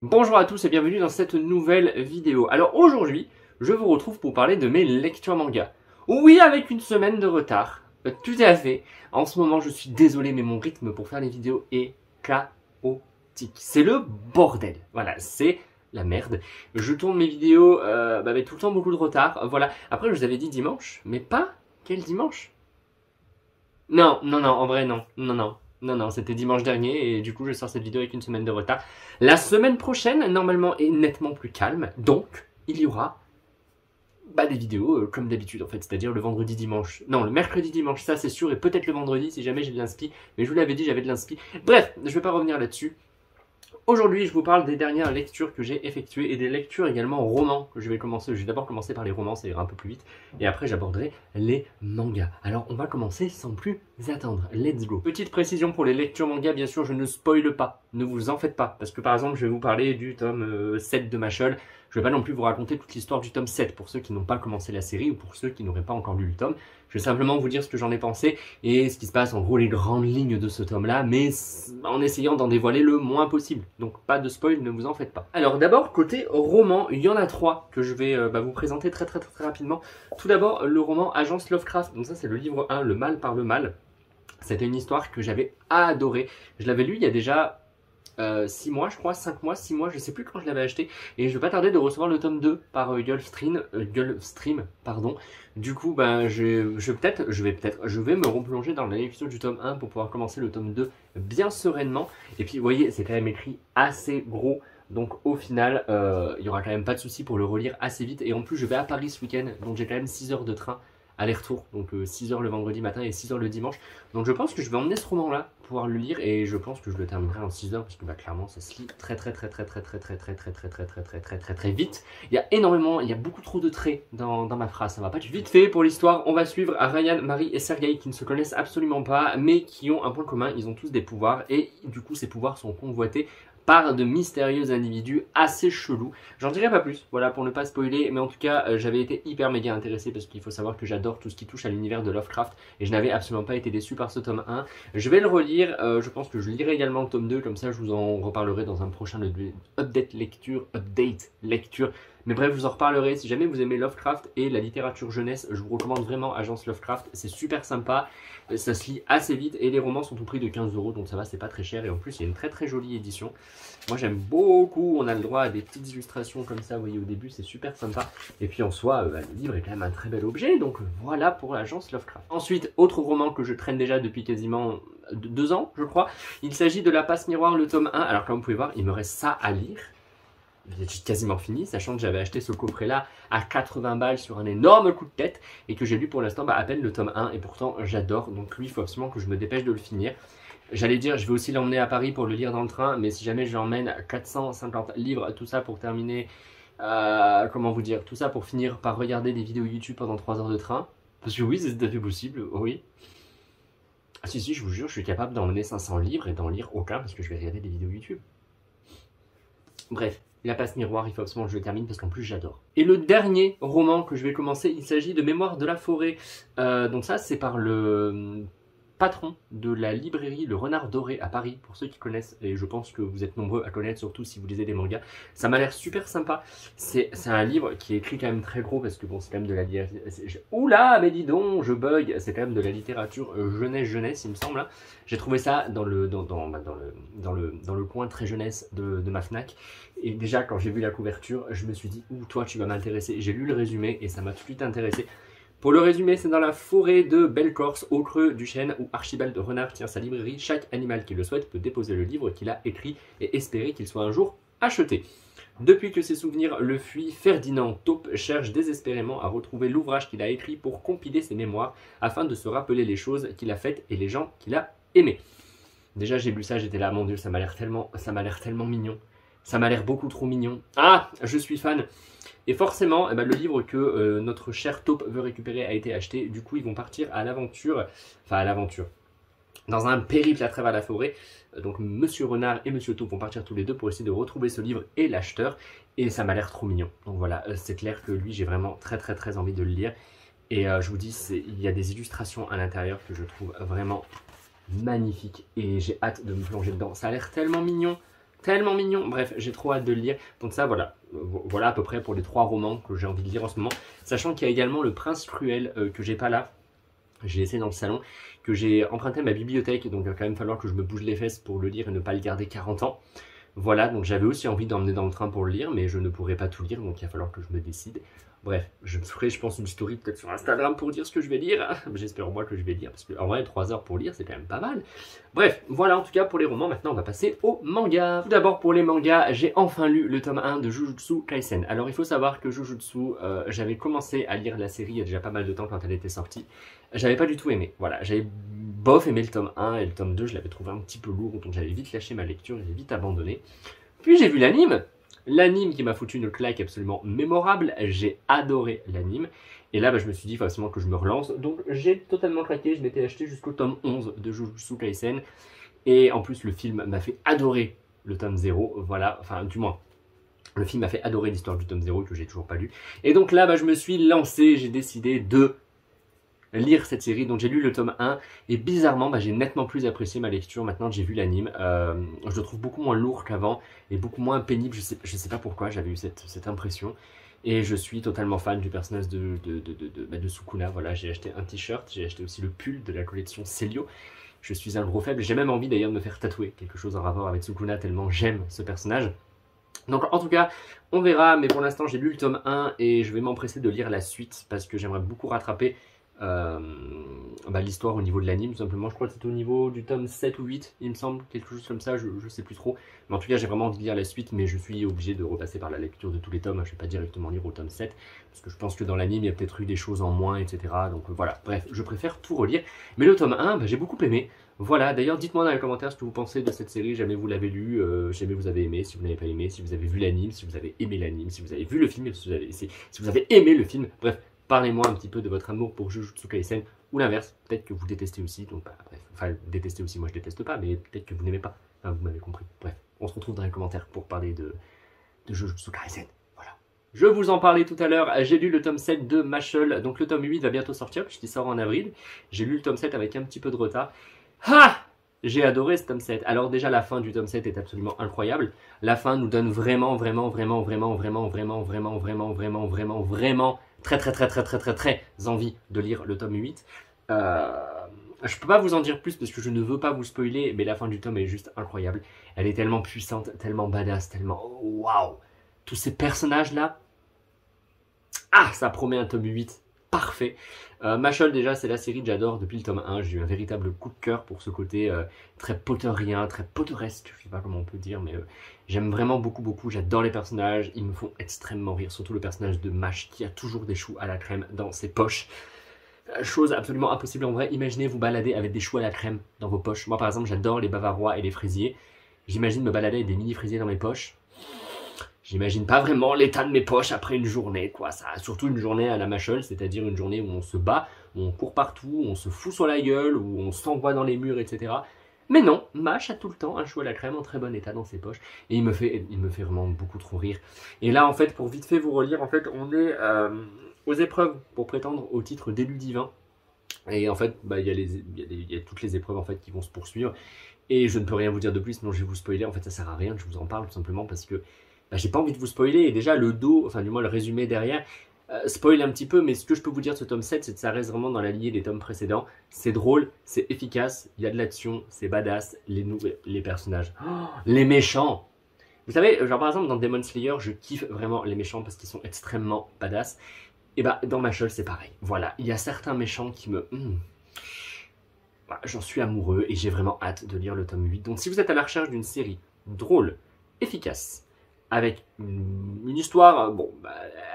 Bonjour à tous et bienvenue dans cette nouvelle vidéo. Alors aujourd'hui, je vous retrouve pour parler de mes lectures manga. Oui, avec une semaine de retard, tout à fait. En ce moment, je suis désolé, mais mon rythme pour faire les vidéos est chaotique. C'est le bordel. Voilà, c'est la merde. Je tourne mes vidéos avec tout le temps beaucoup de retard. Voilà. Après, je vous avais dit dimanche, mais pas quel dimanche? Non, en vrai, non, c'était dimanche dernier et du coup je sors cette vidéo avec une semaine de retard. La semaine prochaine, normalement, est nettement plus calme, donc il y aura des vidéos comme d'habitude en fait, c'est-à-dire le vendredi dimanche. Non, le mercredi dimanche, ça c'est sûr, et peut-être le vendredi si jamais j'ai de l'inspi, mais je vous l'avais dit, j'avais de l'inspi. Bref, je vais pas revenir là-dessus. Aujourd'hui, je vous parle des dernières lectures que j'ai effectuées et des lectures également romans que je vais commencer. Je vais d'abord commencer par les romans, ça ira un peu plus vite, et après j'aborderai les mangas. Alors, on va commencer sans plus attendre. Let's go. Petite précision pour les lectures mangas, bien sûr, je ne spoile pas. Ne vous en faites pas, parce que par exemple, je vais vous parler du tome 7 de Mashle. Je vais pas non plus vous raconter toute l'histoire du tome 7 pour ceux qui n'ont pas commencé la série ou pour ceux qui n'auraient pas encore lu le tome. Je vais simplement vous dire ce que j'en ai pensé et ce qui se passe, en gros les grandes lignes de ce tome-là, mais en essayant d'en dévoiler le moins possible. Donc pas de spoil, ne vous en faites pas. Alors d'abord, côté roman, il y en a trois que je vais vous présenter très rapidement. Tout d'abord, le roman Agence Lovecraft. Donc ça c'est le livre 1, Le mal par le mal. C'était une histoire que j'avais adorée. Je l'avais lu il y a déjà 6 mois, je crois, 5 mois, 6 mois, je sais plus quand je l'avais acheté, et je vais pas tarder de recevoir le tome 2 par Gulfstream, pardon. Du coup, je vais me replonger dans la lecture du tome 1 pour pouvoir commencer le tome 2 bien sereinement. Et puis, vous voyez, c'est quand même écrit assez gros. Donc au final, il y aura quand même pas de souci pour le relire assez vite. Et en plus, je vais à Paris ce week-end, donc j'ai quand même 6 heures de train aller-retour, donc 6 heures le vendredi matin et 6 heures le dimanche. Donc je pense que je vais emmener ce roman-là, pouvoir le lire, et je pense que je le terminerai en 6 heures, parce que clairement ça se lit très vite. Il y a beaucoup trop de traits dans ma phrase, ça va pas du vite fait pour l'histoire. On va suivre Ryan, Marie et Sergei qui ne se connaissent absolument pas, mais qui ont un point commun, ils ont tous des pouvoirs, et du coup ces pouvoirs sont convoités par de mystérieux individus assez chelous. J'en dirai pas plus, voilà, pour ne pas spoiler, mais en tout cas, j'avais été hyper méga intéressé parce qu'il faut savoir que j'adore tout ce qui touche à l'univers de Lovecraft et je n'avais absolument pas été déçu par ce tome 1. Je vais le relire, je pense que je lirai également le tome 2, comme ça je vous en reparlerai dans un prochain update lecture. Mais bref, je vous en reparlerai. Si jamais vous aimez Lovecraft et la littérature jeunesse, je vous recommande vraiment Agence Lovecraft. C'est super sympa, ça se lit assez vite et les romans sont au prix de 15 €, donc ça va, c'est pas très cher. Et en plus, il y a une très jolie édition. Moi, j'aime beaucoup. On a le droit à des petites illustrations comme ça, vous voyez, au début, c'est super sympa. Et puis en soi, le livre est quand même un très bel objet. Donc voilà pour l'Agence Lovecraft. Ensuite, autre roman que je traîne déjà depuis quasiment 2 ans, je crois. Il s'agit de La Passe Miroir, le tome 1. Alors comme vous pouvez voir, il me reste ça à lire. J'ai quasiment fini, sachant que j'avais acheté ce coffret-là à 80 balles sur un énorme coup de tête et que j'ai lu pour l'instant à peine le tome 1 et pourtant j'adore. Donc lui, il faut absolument que je me dépêche de le finir. J'allais dire, je vais aussi l'emmener à Paris pour le lire dans le train, mais si jamais je l'emmène à 450 livres, tout ça pour terminer, comment vous dire, tout ça pour finir par regarder des vidéos YouTube pendant 3 heures de train. Parce que oui, c'est tout à fait possible, oui. Si, je vous jure, je suis capable d'emmener 500 livres et d'en lire aucun parce que je vais regarder des vidéos YouTube. Bref. La Passe Miroir, il faut absolument que je le termine parce qu'en plus j'adore. Et le dernier roman que je vais commencer, il s'agit de Mémoires de la forêt. Donc ça, c'est par le patron de la librairie Le Renard Doré à Paris, pour ceux qui connaissent, et je pense que vous êtes nombreux à connaître, surtout si vous lisez des mangas. Ça m'a l'air super sympa. C'est un livre qui est écrit quand même très gros, parce que bon, c'est quand même de la littérature... Oula, mais dis donc, je bug. C'est quand même de la littérature jeunesse, il me semble. Hein. J'ai trouvé ça dans le coin très jeunesse de ma Fnac. Et déjà, quand j'ai vu la couverture, je me suis dit, ouh, toi, tu vas m'intéresser. J'ai lu le résumé et ça m'a tout de suite intéressé. Pour le résumé, c'est dans la forêt de Bellecorse, au creux du chêne, où Archibald Renard tient sa librairie. Chaque animal qui le souhaite peut déposer le livre qu'il a écrit et espérer qu'il soit un jour acheté. Depuis que ses souvenirs le fuient, Ferdinand Taupe cherche désespérément à retrouver l'ouvrage qu'il a écrit pour compiler ses mémoires, afin de se rappeler les choses qu'il a faites et les gens qu'il a aimés. Déjà, j'ai lu ça, j'étais là, mon Dieu, ça m'a l'air tellement mignon. Ça m'a l'air beaucoup trop mignon. Ah, je suis fan. Et forcément, le livre que notre cher Taupe veut récupérer a été acheté. Du coup, ils vont partir à l'aventure. Enfin, à l'aventure. Dans un périple à travers la forêt. Donc, Monsieur Renard et Monsieur Taupe vont partir tous les deux pour essayer de retrouver ce livre et l'acheteur. Et ça m'a l'air trop mignon. Donc voilà, c'est clair que lui, j'ai vraiment très envie de le lire. Et je vous dis, il y a des illustrations à l'intérieur que je trouve vraiment magnifiques. Et j'ai hâte de me plonger dedans. Ça a l'air tellement mignon. tellement mignon. Bref, j'ai trop hâte de le lire. Donc ça, voilà. Voilà à peu près pour les 3 romans que j'ai envie de lire en ce moment. Sachant qu'il y a également Le Prince Cruel que j'ai pas là. J'ai laissé dans le salon, que j'ai emprunté à ma bibliothèque. Donc il va quand même falloir que je me bouge les fesses pour le lire et ne pas le garder 40 ans. Voilà, donc j'avais aussi envie d'emmener dans le train pour le lire, mais je ne pourrais pas tout lire, donc il va falloir que je me décide. Bref, je ferai, je pense, une story peut-être sur Instagram pour dire ce que je vais lire. J'espère moi que je vais lire, parce qu'en vrai, 3 heures pour lire, c'est quand même pas mal. Bref, voilà en tout cas pour les romans. Maintenant, on va passer aux mangas. Tout d'abord, pour les mangas, j'ai enfin lu le tome 1 de Jujutsu Kaisen. Alors, il faut savoir que Jujutsu, j'avais commencé à lire la série il y a déjà pas mal de temps quand elle était sortie. J'avais pas du tout aimé. Voilà, j'avais bof aimé le tome 1 et le tome 2, je l'avais trouvé un petit peu lourd, donc j'avais vite lâché ma lecture et j'ai vite abandonné. Puis j'ai vu l'anime. L'anime qui m'a foutu une claque absolument mémorable, j'ai adoré l'anime. Et là, je me suis dit forcément que je me relance. Donc j'ai totalement craqué, je m'étais acheté jusqu'au tome 11 de Jujutsu Kaisen. Et en plus, le film m'a fait adorer le tome 0. Voilà, enfin du moins, le film m'a fait adorer l'histoire du tome 0 que j'ai toujours pas lu. Et donc là, je me suis lancé, j'ai décidé de lire cette série. Donc j'ai lu le tome 1 et bizarrement j'ai nettement plus apprécié ma lecture maintenant que j'ai vu l'anime. Je le trouve beaucoup moins lourd qu'avant et beaucoup moins pénible. Je sais pas pourquoi j'avais eu cette impression. Et je suis totalement fan du personnage de Sukuna. Voilà, j'ai acheté un t-shirt, j'ai acheté aussi le pull de la collection Celio. Je suis un gros faible. J'ai même envie d'ailleurs de me faire tatouer quelque chose en rapport avec Sukuna tellement j'aime ce personnage. Donc en tout cas, on verra, mais pour l'instant j'ai lu le tome 1 et je vais m'empresser de lire la suite parce que j'aimerais beaucoup rattraper l'histoire au niveau de l'anime. Tout simplement, je crois que c'est au niveau du tome 7 ou 8, il me semble, quelque chose comme ça, je sais plus trop. Mais en tout cas, j'ai vraiment envie de lire la suite, mais je suis obligé de repasser par la lecture de tous les tomes. Je vais pas directement lire au tome 7, parce que je pense que dans l'anime, il y a peut-être eu des choses en moins, etc. Donc voilà, bref, je préfère tout relire. Mais le tome 1, j'ai beaucoup aimé. Voilà, d'ailleurs, dites-moi dans les commentaires ce que vous pensez de cette série, jamais vous l'avez lu, jamais vous avez aimé, si vous n'avez pas aimé, si vous avez vu l'anime, si vous avez aimé l'anime, si vous avez vu le film, si vous avez aimé le film, bref, parlez-moi un petit peu de votre amour pour Jujutsu Kaisen, ou l'inverse, peut-être que vous détestez aussi, donc bref, enfin, détestez aussi, moi je déteste pas, mais peut-être que vous n'aimez pas, enfin, vous m'avez compris, bref, on se retrouve dans les commentaires pour parler de Jujutsu Kaisen, voilà. Je vous en parlais tout à l'heure, j'ai lu le tome 7 de Mashle, donc le tome 8 va bientôt sortir, puisqu'il sort en avril, j'ai lu le tome 7 avec un petit peu de retard. Ah! J'ai adoré ce tome 7. Alors déjà la fin du tome 7 est absolument incroyable. La fin nous donne vraiment très envie de lire le tome 8. Je peux pas vous en dire plus parce que je ne veux pas vous spoiler, mais la fin du tome est juste incroyable. Elle est tellement puissante, tellement badass, tellement waouh. Tous ces personnages là. Ah, ça promet un tome 8 parfait. Mashle déjà c'est la série que j'adore depuis le tome 1, j'ai eu un véritable coup de cœur pour ce côté très potterien, très potteresque, je sais pas comment on peut dire, mais j'aime vraiment beaucoup, j'adore les personnages, ils me font extrêmement rire, surtout le personnage de Mash qui a toujours des choux à la crème dans ses poches. Chose absolument impossible en vrai, imaginez vous balader avec des choux à la crème dans vos poches. Moi par exemple j'adore les bavarois et les fraisiers, j'imagine me balader avec des mini fraisiers dans mes poches. J'imagine pas vraiment l'état de mes poches après une journée, quoi. Ça, surtout une journée à la Mashle, c'est-à-dire une journée où on se bat, où on court partout, où on se fout sur la gueule, où on s'envoie dans les murs, etc. Mais non, Mash a tout le temps un chou à la crème en très bon état dans ses poches. Et il me fait vraiment beaucoup trop rire. Et là, en fait, pour vite fait vous relire, en fait, on est aux épreuves pour prétendre au titre d'élu divin. Et en fait, il y a toutes les épreuves en fait qui vont se poursuivre. Et je ne peux rien vous dire de plus, sinon je vais vous spoiler. En fait, ça sert à rien que je vous en parle, tout simplement parce que j'ai pas envie de vous spoiler, et déjà le dos, enfin du moins le résumé derrière, spoil un petit peu, mais ce que je peux vous dire de ce tome 7, c'est que ça reste vraiment dans la lignée des tomes précédents. C'est drôle, c'est efficace, il y a de l'action, c'est badass, les personnages, les méchants. Vous savez, genre par exemple dans Demon Slayer, je kiffe vraiment les méchants parce qu'ils sont extrêmement badass. Et dans Mashle c'est pareil, voilà, il y a certains méchants qui me... j'en suis amoureux et j'ai vraiment hâte de lire le tome 8. Donc si vous êtes à la recherche d'une série drôle, efficace, avec une histoire,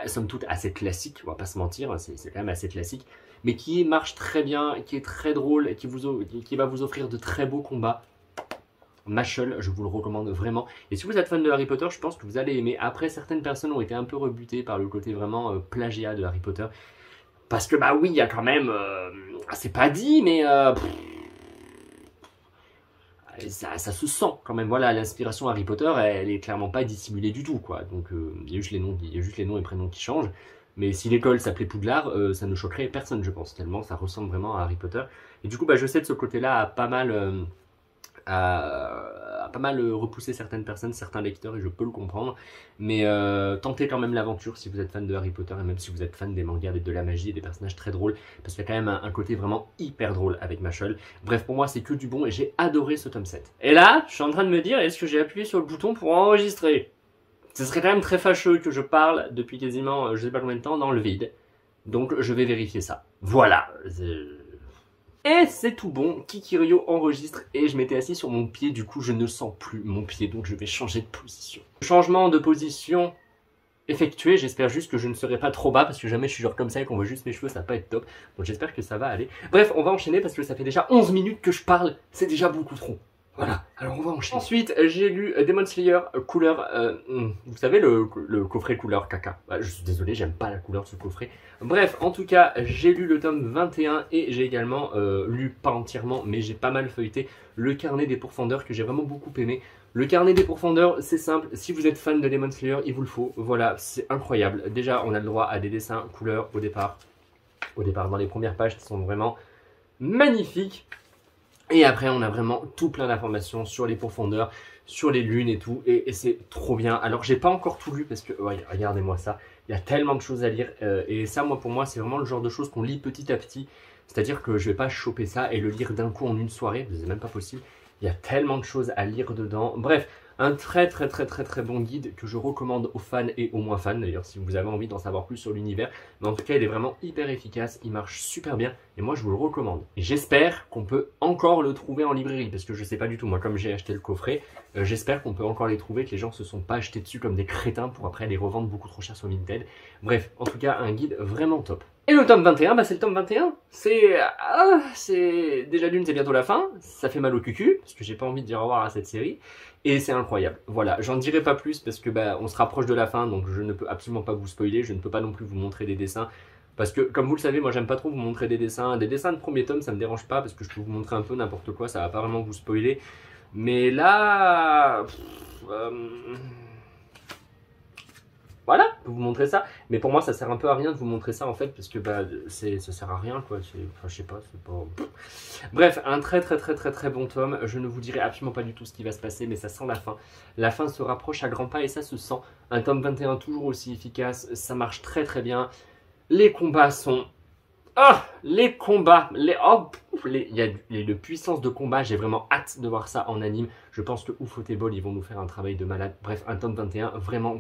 somme toute assez classique, on va pas se mentir, c'est quand même assez classique, mais qui marche très bien, qui est très drôle, et qui va vous offrir de très beaux combats. Mashle, je vous le recommande vraiment. Et si vous êtes fan de Harry Potter, je pense que vous allez aimer. Après, certaines personnes ont été un peu rebutées par le côté vraiment plagiat de Harry Potter. Parce que oui, il y a quand même... c'est pas dit, mais... ça se sent quand même, voilà, l'inspiration Harry Potter, elle est clairement pas dissimulée du tout, quoi. Donc il y a juste les noms et prénoms qui changent. Mais si l'école s'appelait Poudlard, ça ne choquerait personne, je pense, tellement ça ressemble vraiment à Harry Potter. Et du coup, je sais de ce côté-là, pas mal pas mal repoussé certaines personnes, certains lecteurs, et je peux le comprendre. Mais tentez quand même l'aventure si vous êtes fan de Harry Potter, et même si vous êtes fan des mangas avec de la magie et des personnages très drôles, parce qu'il y a quand même un côté vraiment hyper drôle avec Mashle. Bref, pour moi, c'est que du bon, et j'ai adoré ce tome 7. Et là, je suis en train de me dire, est-ce que j'ai appuyé sur le bouton pour enregistrer? Ce serait quand même très fâcheux que je parle depuis quasiment, je sais pas combien de temps, dans le vide. Donc, je vais vérifier ça. Voilà. Et c'est tout bon, Kikirio enregistre et je m'étais assis sur mon pied, du coup je ne sens plus mon pied, donc je vais changer de position. Changement de position effectué, j'espère juste que je ne serai pas trop bas, parce que jamais je suis genre comme ça et qu'on voit juste mes cheveux, ça va pas être top. Donc j'espère que ça va aller. Bref, on va enchaîner parce que ça fait déjà 11 minutes que je parle, c'est déjà beaucoup trop. Voilà, alors on va enchaîner. Ensuite, j'ai lu Demon Slayer couleur, vous savez le coffret couleur caca. Je suis désolé, j'aime pas la couleur de ce coffret. Bref, en tout cas, j'ai lu le tome 21 et j'ai également lu, pas entièrement, mais j'ai pas mal feuilleté le carnet des pourfendeurs que j'ai vraiment beaucoup aimé. Le carnet des pourfendeurs, c'est simple, si vous êtes fan de Demon Slayer, il vous le faut. Voilà, c'est incroyable. Déjà, on a le droit à des dessins couleur au départ dans les premières pages qui sont vraiment magnifiques. Et après, on a vraiment tout plein d'informations sur les pourfendeurs, sur les lunes et tout. Et c'est trop bien. Alors, j'ai pas encore tout lu parce que, ouais, regardez-moi ça. Il y a tellement de choses à lire. Et ça, moi, pour moi, c'est vraiment le genre de choses qu'on lit petit à petit. C'est-à-dire que je vais pas choper ça et le lire d'un coup en une soirée. C'est même pas possible. Il y a tellement de choses à lire dedans. Bref, un très bon guide que je recommande aux fans et aux moins fans d'ailleurs si vous avez envie d'en savoir plus sur l'univers. Mais en tout cas, il est vraiment hyper efficace, il marche super bien et moi je vous le recommande. Et j'espère qu'on peut encore le trouver en librairie parce que je sais pas du tout, moi comme j'ai acheté le coffret, j'espère qu'on peut encore les trouver, que les gens se sont pas achetés dessus comme des crétins pour après les revendre beaucoup trop cher sur Vinted. Bref, en tout cas, un guide vraiment top. Et le tome 21, bah c'est le tome 21. C'est déjà d'une, c'est bientôt la fin. Ça fait mal au cucu, parce que j'ai pas envie de dire au revoir à cette série. Et c'est incroyable. Voilà, j'en dirai pas plus parce que bah on se rapproche de la fin, donc je ne peux absolument pas vous spoiler. Je ne peux pas non plus vous montrer des dessins. Parce que, comme vous le savez, moi j'aime pas trop vous montrer des dessins. Des dessins de premier tome, ça me dérange pas, parce que je peux vous montrer un peu n'importe quoi, ça va pas vraiment vous spoiler. Mais là... Voilà, je peux vous montrer ça. Mais pour moi, ça sert un peu à rien de vous montrer ça en fait, parce que bah, ça sert à rien quoi. Enfin, je sais pas, c'est pas. Bref, un très bon tome. Je ne vous dirai absolument pas du tout ce qui va se passer, mais ça sent la fin. La fin se rapproche à grands pas et ça se sent. Un tome 21 toujours aussi efficace, ça marche très bien. Les combats sont. Ah, les combats, il y a de puissance de combat, j'ai vraiment hâte de voir ça en anime. Je pense que Ufotable, ils vont nous faire un travail de malade. Bref, un tome 21 vraiment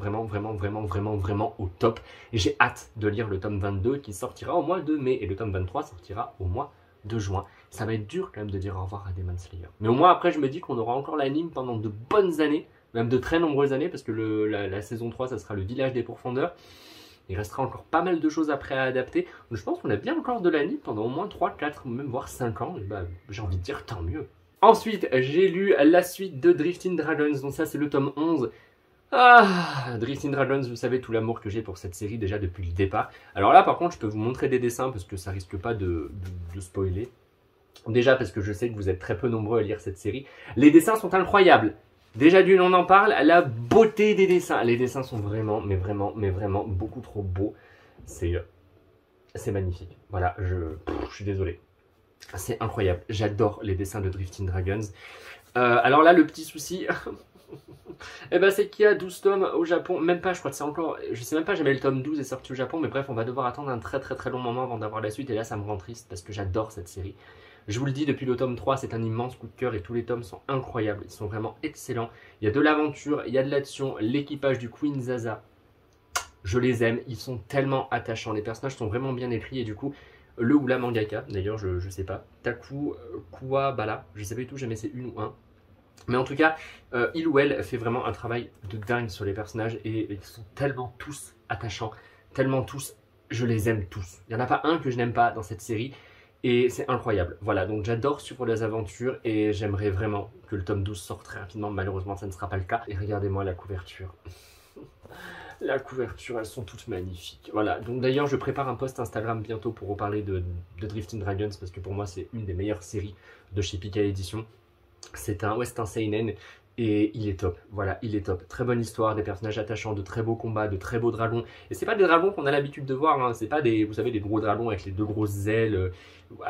au top. Et j'ai hâte de lire le tome 22 qui sortira au mois de mai et le tome 23 sortira au mois de juin. Ça va être dur quand même de dire au revoir à Demon Slayer. Mais au moins après, je me dis qu'on aura encore l'anime pendant de bonnes années, même de très nombreuses années, parce que la saison 3, ça sera le village des pourfendeurs. Il restera encore pas mal de choses après à adapter. Donc je pense qu'on a bien encore de l'anime pendant au moins 3, 4, même voire 5 ans. Et bah, j'ai envie de dire tant mieux. Ensuite, j'ai lu la suite de Drifting Dragons. Donc ça, c'est le tome 11. Ah, Drifting Dragons, vous savez tout l'amour que j'ai pour cette série déjà depuis le départ. Alors là, par contre, je peux vous montrer des dessins parce que ça risque pas de spoiler. Déjà parce que je sais que vous êtes très peu nombreux à lire cette série. Les dessins sont incroyables. Déjà d'une, on en parle, la beauté des dessins. Les dessins sont vraiment beaucoup trop beaux. C'est magnifique. Voilà, je suis désolé. C'est incroyable. J'adore les dessins de Drifting Dragons. Alors là, le petit souci, eh ben, c'est qu'il y a 12 tomes au Japon. Même pas, je crois que c'est encore... Je sais même pas, jamais le tome 12 est sorti au Japon. Mais bref, on va devoir attendre un très long moment avant d'avoir la suite. Et là, ça me rend triste parce que j'adore cette série. Je vous le dis, depuis le tome 3, c'est un immense coup de cœur et tous les tomes sont incroyables. Ils sont vraiment excellents. Il y a de l'aventure, il y a de l'action. L'équipage du Queen Zaza, je les aime. Ils sont tellement attachants. Les personnages sont vraiment bien écrits et du coup, le ou la mangaka, d'ailleurs, je sais pas, Taku Kuwabara, je sais pas du tout, jamais c'est une ou un. Mais en tout cas, il ou elle fait vraiment un travail de dingue sur les personnages et ils sont tellement tous attachants, tellement tous, je les aime tous. Il n'y en a pas un que je n'aime pas dans cette série. Et c'est incroyable. Voilà, donc j'adore suivre les aventures et j'aimerais vraiment que le tome 12 sorte très rapidement. Malheureusement, ça ne sera pas le cas. Et regardez-moi la couverture. La couverture, elles sont toutes magnifiques. Voilà, donc d'ailleurs, je prépare un post Instagram bientôt pour reparler de Drifting Dragons parce que pour moi, c'est une des meilleures séries de chez Pika Edition. C'est un seinen Et il est top, voilà, il est top. Très bonne histoire, des personnages attachants, de très beaux combats, de très beaux dragons. Et c'est pas des dragons qu'on a l'habitude de voir, hein. C'est pas des, vous savez, des gros dragons avec les deux grosses ailes,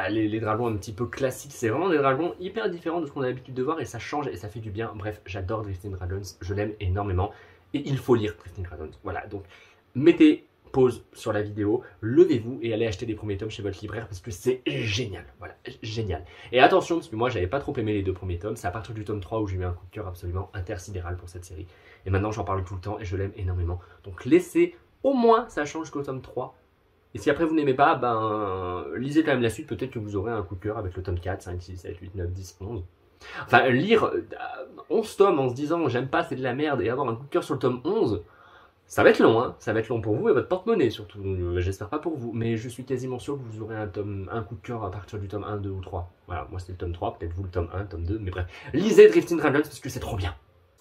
les dragons un petit peu classiques. C'est vraiment des dragons hyper différents de ce qu'on a l'habitude de voir et ça change et ça fait du bien. Bref, j'adore Drifting Dragons, je l'aime énormément. Et il faut lire Drifting Dragons, voilà. Donc, mettez pause sur la vidéo, levez-vous et allez acheter des premiers tomes chez votre libraire parce que c'est génial, voilà, génial. Et attention, parce que moi j'avais pas trop aimé les deux premiers tomes, c'est à partir du tome 3 où j'ai eu un coup de cœur absolument intersidéral pour cette série. Et maintenant j'en parle tout le temps et je l'aime énormément. Donc laissez au moins ça change jusqu'au tome 3. Et si après vous n'aimez pas, ben lisez quand même la suite, peut-être que vous aurez un coup de cœur avec le tome 4, 5, 6, 7, 8, 9, 10, 11. Enfin, lire 11 tomes en se disant j'aime pas, c'est de la merde, et avoir un coup de cœur sur le tome 11, ça va être long, hein. Ça va être long pour vous et votre porte-monnaie surtout. J'espère pas pour vous, mais je suis quasiment sûr que vous aurez un coup de cœur à partir du tome 1, 2 ou 3. Voilà, moi c'était le tome 3, peut-être vous le tome 1, tome 2, mais bref. Lisez Drifting Dragons parce que c'est trop bien.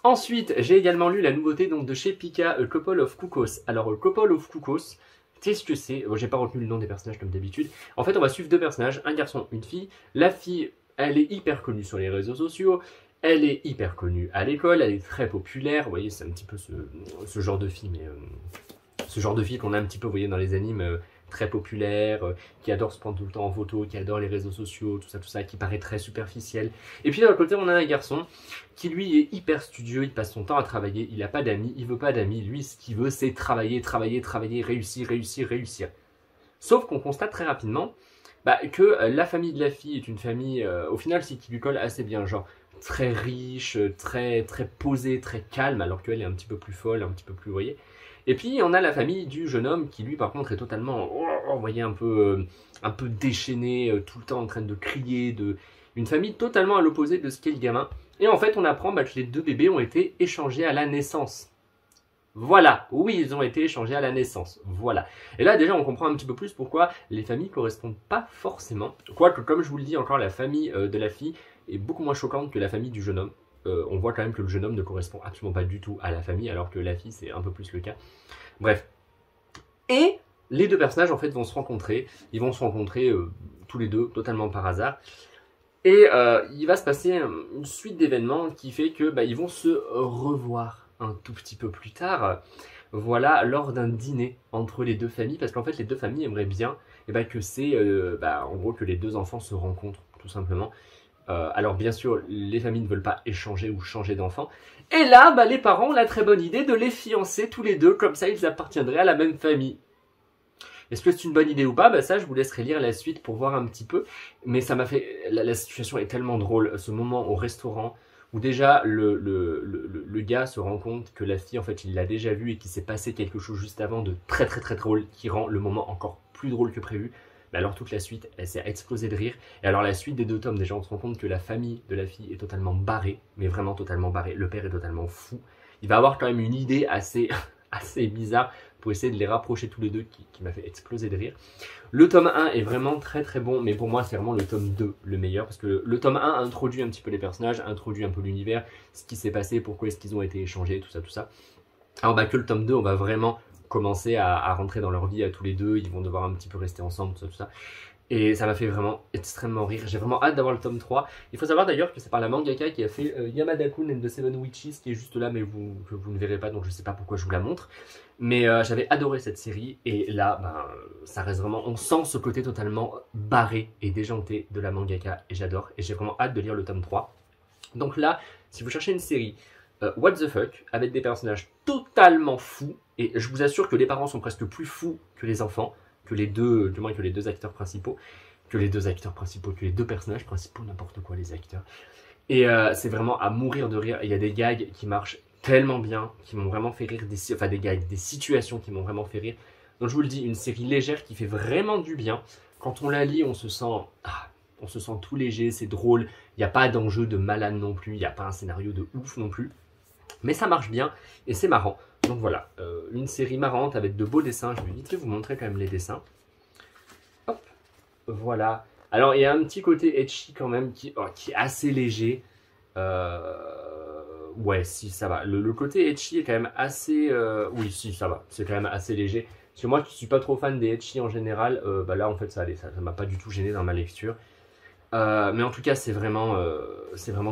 Ensuite, j'ai également lu la nouveauté donc de chez Pika, A Couple of Cuckoos. Alors, A Couple of Cuckoos, qu'est-ce que c'est? Bon, j'ai pas retenu le nom des personnages comme d'habitude. En fait, on va suivre deux personnages, un garçon, une fille. La fille, elle est hyper connue sur les réseaux sociaux. Elle est hyper connue à l'école, elle est très populaire. Vous voyez, c'est un petit peu ce genre de fille, mais ce genre de fille qu'on a un petit peu, vous voyez, dans les animes très populaires, qui adore se prendre tout le temps en photo, qui adore les réseaux sociaux, tout ça, qui paraît très superficiel. Et puis d'un côté, on a un garçon qui lui est hyper studieux, il passe son temps à travailler, il n'a pas d'amis, il veut pas d'amis. Lui, ce qu'il veut, c'est travailler, travailler, travailler, réussir, réussir, réussir. Sauf qu'on constate très rapidement que la famille de la fille est une famille, au final, c'est qui lui colle assez bien, genre très riche, très posée, très calme, alors qu'elle est un petit peu plus folle, un petit peu plus, vous voyez. Et puis on a la famille du jeune homme qui lui par contre est totalement, vous voyez, un peu déchaîné, tout le temps en train de crier, une famille totalement à l'opposé de ce qu'est le gamin. Et en fait on apprend que les deux bébés ont été échangés à la naissance. Voilà, oui, ils ont été échangés à la naissance, voilà. Et là déjà on comprend un petit peu plus pourquoi les familles correspondent pas forcément. Quoique comme je vous le dis encore, la famille de la fille est beaucoup moins choquante que la famille du jeune homme. On voit quand même que le jeune homme ne correspond absolument pas du tout à la famille, alors que la fille c'est un peu plus le cas. Bref. Et les deux personnages en fait vont se rencontrer, ils vont se rencontrer tous les deux totalement par hasard. Et il va se passer une suite d'événements qui fait que ils vont se revoir un tout petit peu plus tard, voilà, lors d'un dîner entre les deux familles, parce qu'en fait les deux familles aimeraient bien que c'est en gros que les deux enfants se rencontrent tout simplement. Alors bien sûr les familles ne veulent pas échanger ou changer d'enfants, et là les parents ont la très bonne idée de les fiancer tous les deux, comme ça ils appartiendraient à la même famille. Est-ce que c'est une bonne idée ou pas? Ça, je vous laisserai lire la suite pour voir un petit peu. Mais ça m'a fait... La situation est tellement drôle. Ce moment au restaurant où déjà le gars se rend compte que la fille, en fait, il l'a déjà vue et qu'il s'est passé quelque chose juste avant de très drôle qui rend le moment encore plus drôle que prévu. Mais alors toute la suite, elle s'est explosée de rire. Et alors la suite des deux tomes, déjà on se rend compte que la famille de la fille est totalement barrée. Mais vraiment totalement barrée. Le père est totalement fou. Il va avoir quand même une idée assez bizarre pour essayer de les rapprocher tous les deux qui m'a fait exploser de rire. Le tome 1 est vraiment très bon, mais pour moi c'est vraiment le tome 2 le meilleur, parce que le tome 1 introduit un petit peu les personnages, introduit un peu l'univers, ce qui s'est passé, pourquoi est-ce qu'ils ont été échangés, tout ça. Alors que le tome 2, on va vraiment commencer à rentrer dans leur vie à tous les deux, ils vont devoir un petit peu rester ensemble, tout ça. Et ça m'a fait vraiment extrêmement rire. J'ai vraiment hâte d'avoir le tome 3. Il faut savoir d'ailleurs que c'est par la mangaka qui a fait Yamada-kun and the Seven Witches, qui est juste là, mais que vous ne verrez pas, donc je sais pas pourquoi je vous la montre. Mais j'avais adoré cette série, et là, ça reste vraiment... On sent ce côté totalement barré et déjanté de la mangaka, et j'adore. Et j'ai vraiment hâte de lire le tome 3. Donc là, si vous cherchez une série what the fuck, avec des personnages totalement fous, et je vous assure que les parents sont presque plus fous que les enfants, que les deux, du moins que les deux acteurs principaux, que les deux personnages principaux, n'importe quoi les acteurs. Et c'est vraiment à mourir de rire. Il y a des gags qui marchent tellement bien, qui m'ont vraiment fait rire, des situations qui m'ont vraiment fait rire. Donc je vous le dis, une série légère qui fait vraiment du bien. Quand on la lit, on se sent tout léger, c'est drôle. Il n'y a pas d'enjeu de malade non plus, il n'y a pas un scénario de ouf non plus. Mais ça marche bien et c'est marrant. Donc voilà, une série marrante avec de beaux dessins. Je vais vite vous montrer quand même les dessins. Hop, voilà. Alors il y a un petit côté ecchi quand même qui est assez léger. Ouais, si ça va. Le côté ecchi est quand même assez... Oui, si ça va. C'est quand même assez léger. Parce que moi qui suis pas trop fan des ecchi en général, là en fait ça allait. Ça m'a pas du tout gêné dans ma lecture. Mais en tout cas, c'est vraiment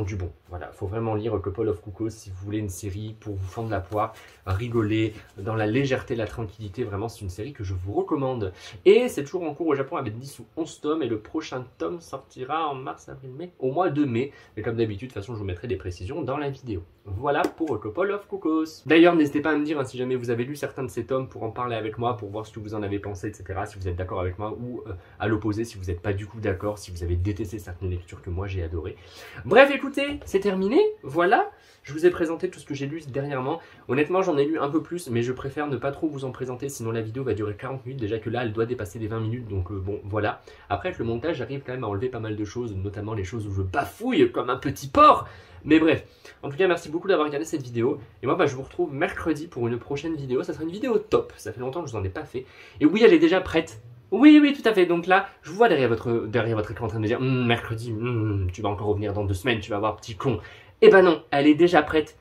du bon. Voilà, faut vraiment lire Couple of Cuckoos si vous voulez une série pour vous fendre la poire, rigoler, dans la légèreté, la tranquillité. Vraiment, c'est une série que je vous recommande. Et c'est toujours en cours au Japon avec 10 ou 11 tomes. Et le prochain tome sortira en mars, avril, mai, au mois de mai. Mais comme d'habitude, de toute façon, je vous mettrai des précisions dans la vidéo. Voilà pour Couple of Cuckoos. D'ailleurs, n'hésitez pas à me dire si jamais vous avez lu certains de ces tomes pour en parler avec moi, pour voir ce que vous en avez pensé, etc. Si vous êtes d'accord avec moi ou à l'opposé, si vous n'êtes pas du coup d'accord, si vous avez détesté certaines lectures que moi j'ai adorées. Bref, écoutez, c'est terminé, voilà. Je vous ai présenté tout ce que j'ai lu dernièrement. Honnêtement, j'en ai lu un peu plus, mais je préfère ne pas trop vous en présenter, sinon la vidéo va durer 40 minutes. Déjà que là, elle doit dépasser les 20 minutes, donc bon, voilà. Après, avec le montage, j'arrive quand même à enlever pas mal de choses, notamment les choses où je bafouille comme un petit porc. Mais bref, en tout cas, merci beaucoup d'avoir regardé cette vidéo. Et moi, je vous retrouve mercredi pour une prochaine vidéo. Ça sera une vidéo top, ça fait longtemps que je vous en ai pas fait. Et oui, elle est déjà prête. Oui, oui, tout à fait. Donc là, je vous vois derrière votre écran en train de me dire mercredi, tu vas encore revenir dans 2 semaines, tu vas voir, petit con. Eh ben non, elle est déjà prête.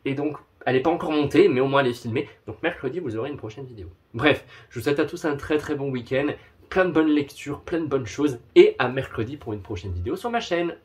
Et donc, elle n'est pas encore montée, mais au moins elle est filmée. Donc mercredi, vous aurez une prochaine vidéo. Bref, je vous souhaite à tous un très très bon week-end, plein de bonnes lectures, plein de bonnes choses. Et à mercredi pour une prochaine vidéo sur ma chaîne.